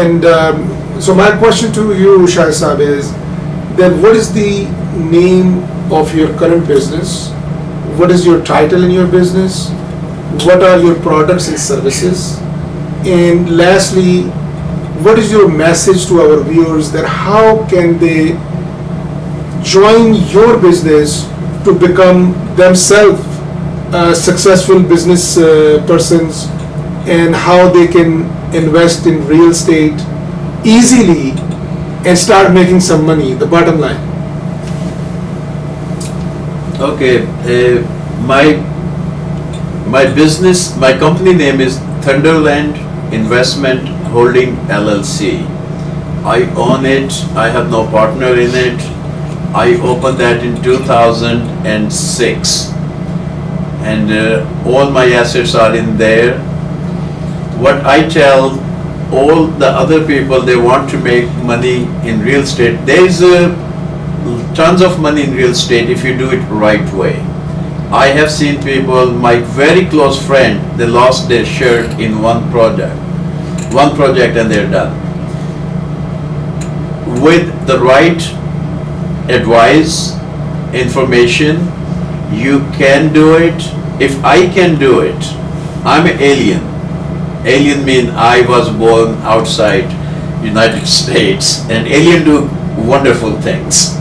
And so my question to you, Shahid Saab, is then what is the name of your current business? What is your title in your business? What are your products and services? And lastly, what is your message to our viewers that how can they join your business to become themselves successful business persons, and how they can invest in real estate easily and start making some money, the bottom line? Okay, my business, my company name is Thunderland Investment Holding LLC. I own it. I have no partner in it. I opened that in 2006, and all my assets are in there. What I tell all the other people, they want to make money in real estate. There is tons of money in real estate if you do it right way. I have seen people, my very close friend, they lost their shirt in one project and they're done. With the right advice, information, you can do it. If I can do it, I'm an alien. Alien means I was born outside United States, and alien do wonderful things.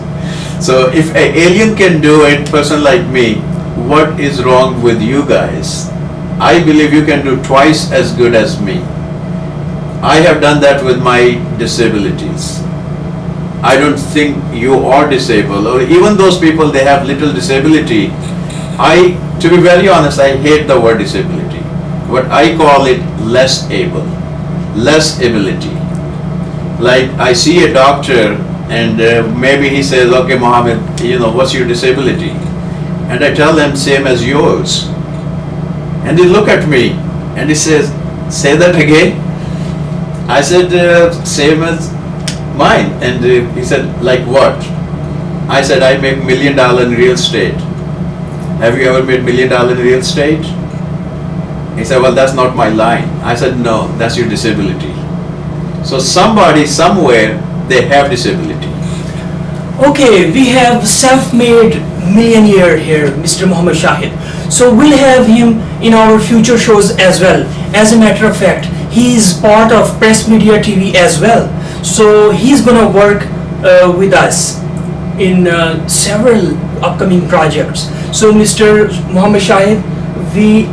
So if an alien can do it, person like me, what is wrong with you guys? I believe you can do twice as good as me. I have done that with my disabilities. I don't think you are disabled, or even those people, they have little disability. To be very honest, I hate the word disability. What I call it, less able, less ability. Like I see a doctor and maybe he says, okay, Mohammed, what's your disability? And I tell them, same as yours. And they look at me and he says, say that again. I said, same as mine. And he said, like what? I said, I make $1 million in real estate. Have you ever made $1 million in real estate? He said, well, that's not my line. I said, no, that's your disability. So somebody, somewhere, they have disability. Okay, we have self-made millionaire here, Mr. Mohammed Shahid. So we'll have him in our future shows as well. As a matter of fact, he is part of Press Media TV as well. So he's gonna work with us in several upcoming projects. So Mr. Mohammed Shahid, we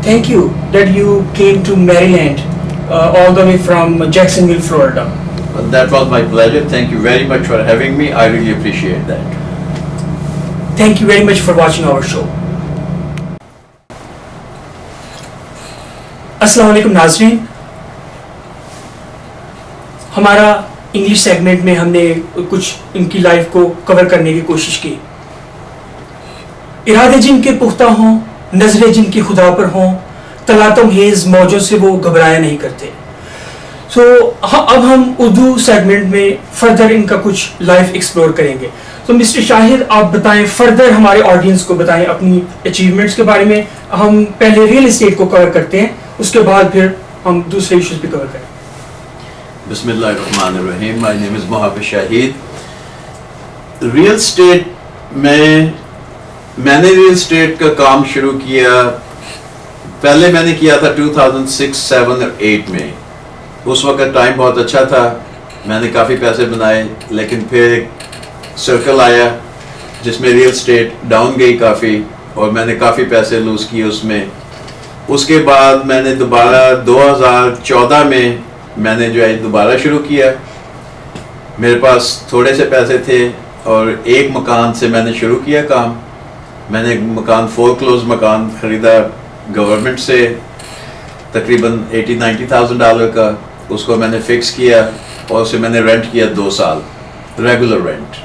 thank you that you came to Maryland all the way from Jacksonville, Florida. Well, that was my pleasure. Thank you very much for having me. I really appreciate that. Thank you very much for watching our show. अस्सलाम वालेकुम नाज़रीन, हमारा English segment में हमने कुछ इनकी life को cover करने की कोशिश की. इरादे जिनके पुख्ता हों, नजरें जिनकी खुदा पर हों, तलातम हेज मौजों से वो घबराया नहीं करते. सो अब हम उर्दू सेगमेंट में फर्दर इनका कुछ लाइफ एक्सप्लोर करेंगे. तो मिस्टर शाहिद, आप बताएं, फर्दर हमारे ऑडियंस को बताएं अपनी अचीवमेंट्स के बारे में. हम पहले रियल एस्टेट को कवर करते हैं, उसके बाद फिर हम दूसरे इश्यूज भी कवर करें. बिस्मिल्लाहिर्रहमानिर्रहीम. My name is Mohammad Shahid. Real estate में मैंने रियल एस्टेट का काम शुरू किया, पहले मैंने किया था 2006, 7 और 8 में. उस वक्त टाइम बहुत अच्छा था, मैंने काफ़ी पैसे बनाए. लेकिन फिर एक सर्कल आया जिसमें रियल एस्टेट डाउन गई काफ़ी, और मैंने काफ़ी पैसे लूज़ किए उसमें. उसके बाद मैंने दोबारा 2014 में मैंने जो है दोबारा शुरू किया. मेरे पास थोड़े से पैसे थे और एक मकान से मैंने शुरू किया काम. मैंने एक मकान, फोरक्लोज मकान ख़रीदा गवर्नमेंट से, तकरीबन $80,000-90,000 का. उसको मैंने फ़िक्स किया और उसे मैंने रेंट किया 2 साल, रेगुलर रेंट.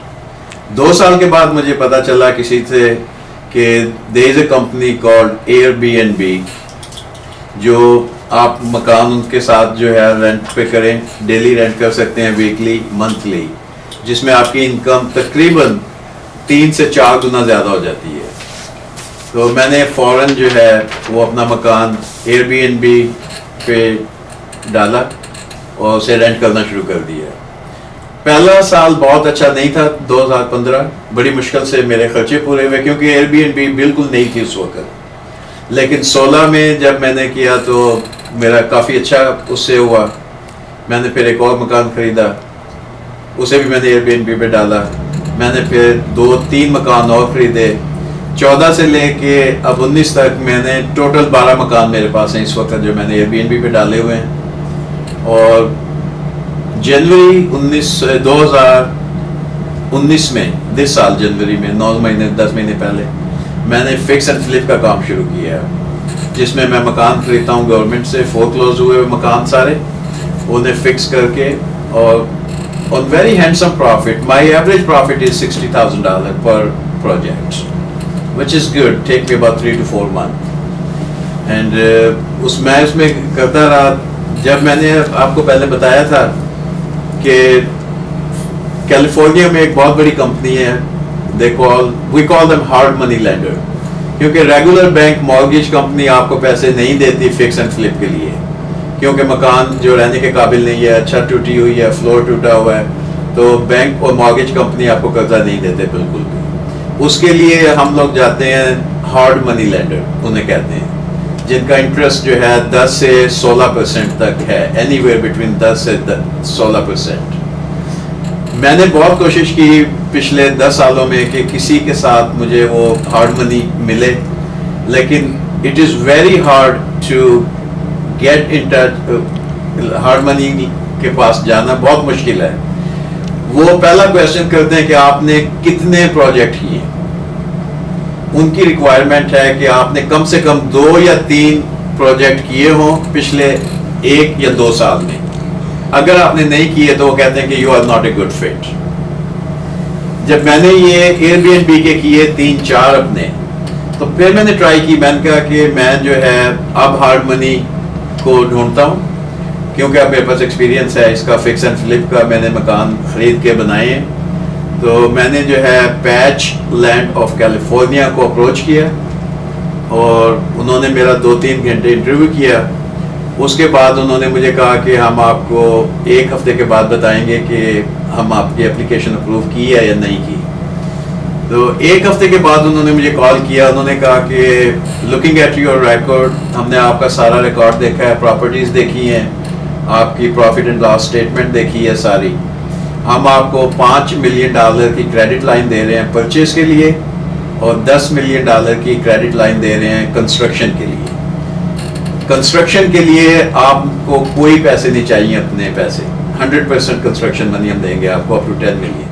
2 साल के बाद मुझे पता चला किसी से कि there is a company called Airbnb, जो आप मकान उनके साथ जो है रेंट पे करें, डेली रेंट कर सकते हैं, वीकली, मंथली, जिसमें आपकी इनकम तकरीबन 3 से 4 गुना ज़्यादा हो जाती है. तो मैंने फ़ौरन जो है वो अपना मकान Airbnb पे डाला اور اسے رینٹ کرنا شروع کر دیا. پہلا سال بہت اچھا نہیں تھا, 2015 بڑی مشکل سے میرے خرچے پورے ہوئے کیونکہ ایئر بی این بی بالکل نہیں تھی اس وقت. لیکن 16 میں جب میں نے کیا تو میرا کافی اچھا اس سے ہوا. میں نے پھر ایک اور مکان خریدا, اسے بھی میں نے ایئر بی این بی پہ ڈالا. میں نے پھر 2-3 مکان اور خریدے. 14 سے لے کے اب 19 تک میں نے ٹوٹل 12 مکان میرے پاس ہیں اس وقت جو میں نے ایئر بی این بی پہ ڈالے ہوئے ہیں. اور جنوری 2019 میں, اس سال جنوری میں 9 مہینے 10 مہینے پہلے میں نے فکس اینڈ فلپ کا کام شروع کیا ہے, جس میں مکان خریدتا ہوں گورنمنٹ سے, فورکلوز ہوئے ہوئے مکان سارے, انہیں فکس کر کے, اور on very handsome profit. My average profit is $60,000 per project, which is good. Take me about 3 to 4 months. And اس میں کرتا رہا. جب میں نے آپ کو پہلے بتایا تھا کہ کیلیفورنیا میں ایک بہت بڑی کمپنی ہے, we call them hard money lender, کیونکہ ریگولر بینک مارگیج کمپنی آپ کو پیسے نہیں دیتی فکس اینڈ فلپ کے لیے, کیونکہ مکان جو رہنے کے قابل نہیں ہے, چھت ٹوٹی ہوئی ہے, فلور ٹوٹا ہوا ہے, تو بینک اور مارگیج کمپنی آپ کو قرضہ نہیں دیتے بالکل بھی. اس کے لیے ہم لوگ جاتے ہیں ہارڈ منی لینڈر انہیں کہتے ہیں, جن کا انٹرسٹ جو ہے 10 سے 16% تک ہے, اینی ویئر بٹوین 10 سے 16%. میں نے بہت کوشش کی پچھلے 10 سالوں میں کہ کسی کے ساتھ مجھے وہ ہارڈ منی ملے, لیکن it is very hard to get in touch. Hard money کے پاس جانا بہت مشکل ہے. وہ پہلا کویشچن کرتے ہیں کہ آپ نے کتنے پروجیکٹ کیے. ان کی ریکوائرمنٹ ہے کہ آپ نے کم سے کم 2 یا 3 پروجیکٹ کیے ہوں پچھلے 1 یا 2 سال میں. اگر آپ نے نہیں کیے تو وہ کہتے ہیں کہ you are not a good fit. جب میں نے یہ ایئر بی این بی کے کیے 3-4 اپنے, تو پھر میں نے ٹرائی کی. میں نے کہا کہ میں جو ہے اب ہارڈ منی کو ڈھونڈتا ہوں, کیونکہ اب میرے پاس ایکسپیرینس ہے اس کا, فکس اینڈ فلپ کا. میں نے مکان خرید کے بنائے ہیں. تو میں نے جو ہے پیچ لینڈ آف کیلیفورنیا کو اپروچ کیا, اور انہوں نے میرا 2-3 گھنٹے انٹرویو کیا. اس کے بعد انہوں نے مجھے کہا کہ ہم آپ کو 1 ہفتے کے بعد بتائیں گے کہ ہم آپ کی اپلیکیشن اپروو کی ہے یا نہیں کی. تو 1 ہفتے کے بعد انہوں نے مجھے کال کیا. انہوں نے کہا کہ لوکنگ ایٹ یور ریکارڈ, ہم نے آپ کا سارا ریکارڈ دیکھا ہے, پراپرٹیز دیکھی ہیں, آپ کی پروفٹ اینڈ لاس اسٹیٹمنٹ دیکھی ہے ساری. ہم آپ کو $5 ملین کی کریڈٹ لائن دے رہے ہیں پرچیز کے لیے, اور $10 ملین کی کریڈٹ لائن دے رہے ہیں کنسٹرکشن کے لیے. کنسٹرکشن کے لیے آپ کو کوئی پیسے نہیں چاہیے, اپنے پیسے 100% کنسٹرکشن منی ہم دیں گے آپ کو اپ ٹو $10 ملین.